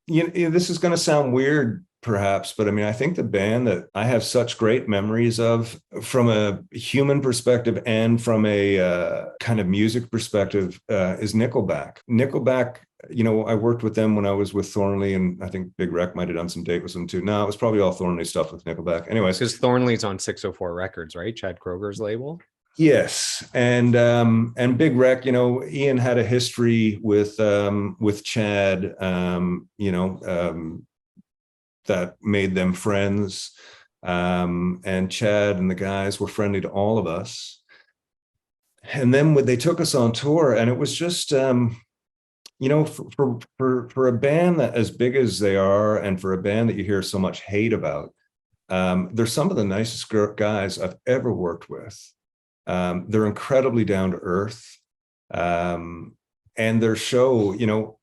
this is going to sound weird, perhaps, but I mean, I think the band that I have such great memories of from a human perspective and from a kind of music perspective is Nickelback. Nickelback, I worked with them when I was with Thornley, and I think Big Rec might have done some date with them too. No, it was probably all Thornley stuff with Nickelback. Anyways, Because Thornley's on 604 Records, right? Chad Kroger's label. yes, and Big Rec, Ian had a history with Chad, that made them friends. And Chad and the guys were friendly to all of us. And then when they took us on tour, and it was just, for a band that as big as they are, and for a band that you hear so much hate about, they're some of the nicest guys I've ever worked with. They're incredibly down to earth. And their show,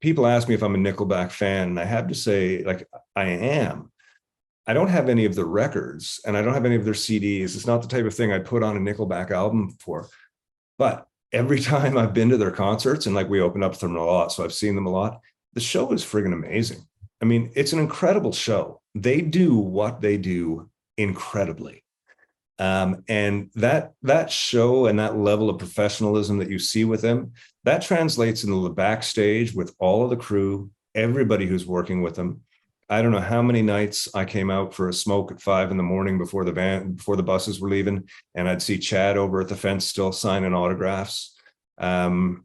people ask me if I'm a Nickelback fan, and I have to say, like, I am. I don't have any of the records, and I don't have any of their CDs. It's not the type of thing I put on a Nickelback album for. But every time I've been to their concerts, and like we open up to them a lot, so I've seen them a lot, the show is friggin' amazing. I mean, it's an incredible show. They do what they do incredibly. And that show and that level of professionalism that you see with them, that translates into the backstage with all of the crew, everybody who's working with them. I don't know how many nights I came out for a smoke at 5 a.m. before the buses were leaving, and I'd see Chad over at the fence still signing autographs. And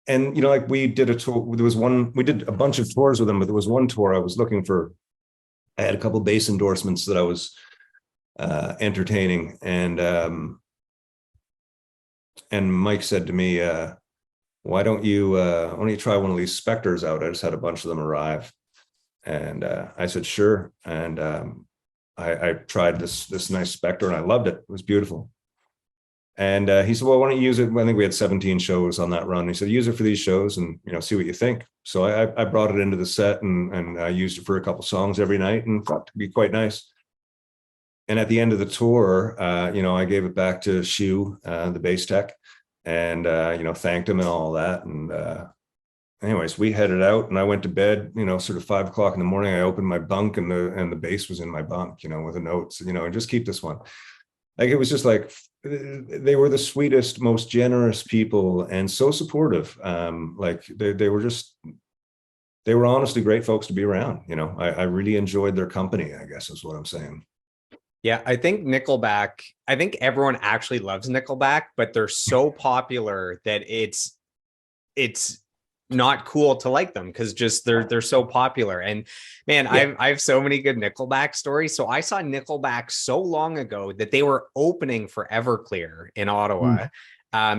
like we did a tour. We did a bunch of tours with them, but there was one tour I was looking for. I had a couple of bass endorsements that I was entertaining, and Mike said to me, why don't you try one of these Spectres out? I just had a bunch of them arrive, and I said sure, and I tried this nice Spectre, and I loved it. It was beautiful. And he said, well, why don't you use it? I think we had 17 shows on that run. He said, use it for these shows and, see what you think. So I brought it into the set, and I used it for a couple songs every night, and got to be quite nice. And at the end of the tour, I gave it back to Shu, the bass tech, and, thanked him and all that. And anyways, we headed out, and I went to bed, sort of 5 o'clock in the morning. I opened my bunk, and the bass was in my bunk, with a note, and just keep this one. Like, it was just like, they were the sweetest, most generous people, and so supportive. Like they were honestly great folks to be around. I really enjoyed their company, I guess is what I'm saying. Yeah, I think everyone actually loves Nickelback, but they're so popular that it's not cool to like them, because just they're so popular. And man, yeah. I have so many good Nickelback stories. So I saw Nickelback so long ago that they were opening for Everclear in Ottawa.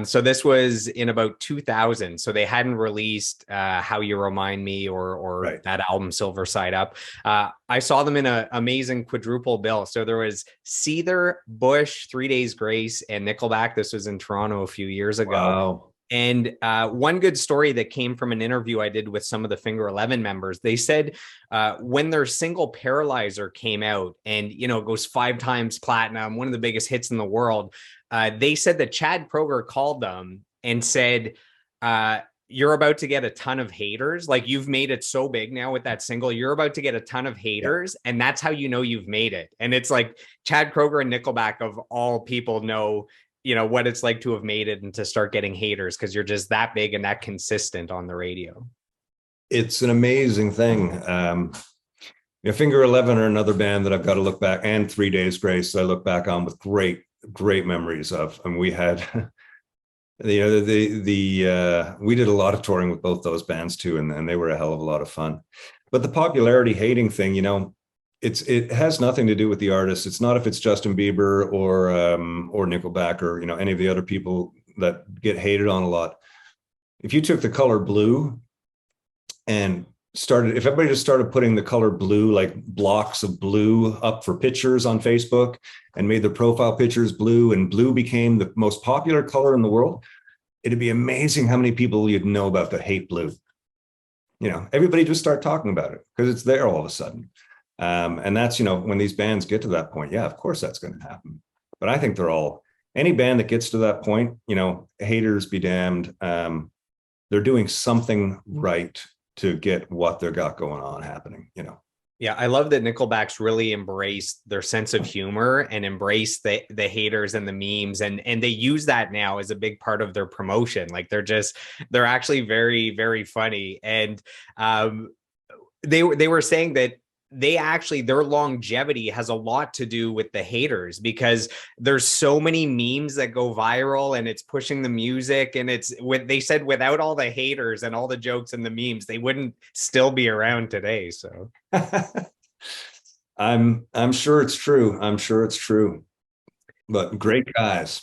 So this was in about 2000. So they hadn't released How You Remind Me or right. That album Silver Side Up. I saw them in an amazing quadruple bill. So there was Seether, Bush, 3 Days Grace, and Nickelback. This was in Toronto a few years ago. Wow. And one good story that came from an interview I did with some of the Finger 11 members, they said when their single Paralyzer came out, and, it goes 5 times platinum, one of the biggest hits in the world, they said that Chad Kroeger called them and said, you're about to get a ton of haters. Like, you've made it so big now with that single, you're about to get a ton of haters. Yeah. And that's how you've made it. And it's like Chad Kroeger and Nickelback, of all people, know what it's like to have made it and to start getting haters, because you're just that big and that consistent on the radio. It's an amazing thing. Finger 11 are another band that I've got to look back, and 3 Days Grace I look back on with great memories of. And we had, we did a lot of touring with both those bands too, and they were a hell of a lot of fun. But the popularity hating thing, it has nothing to do with the artist. It's not if it's Justin Bieber or Nickelback or any of the other people that get hated on a lot. If you took the color blue and if everybody just started putting the color blue, like blocks of blue, up for pictures on Facebook, and made their profile pictures blue, and blue became the most popular color in the world, it'd be amazing how many people you'd know about that hate blue. Everybody just start talking about it because it's there all of a sudden. And that's, when these bands get to that point, yeah, of course that's going to happen. But I think any band that gets to that point, haters be damned. they're doing something right to get what they got going on happening, you know. Yeah, I love that Nickelback's really embraced their sense of humor and embraced the haters and the memes, and they use that now as a big part of their promotion. Like they're actually very, very funny. And they were saying that their longevity has a lot to do with the haters, because there's so many memes that go viral and it's pushing the music. And they said without all the haters and all the jokes and the memes, they wouldn't still be around today. So I'm sure it's true. I'm sure it's true. But great guys.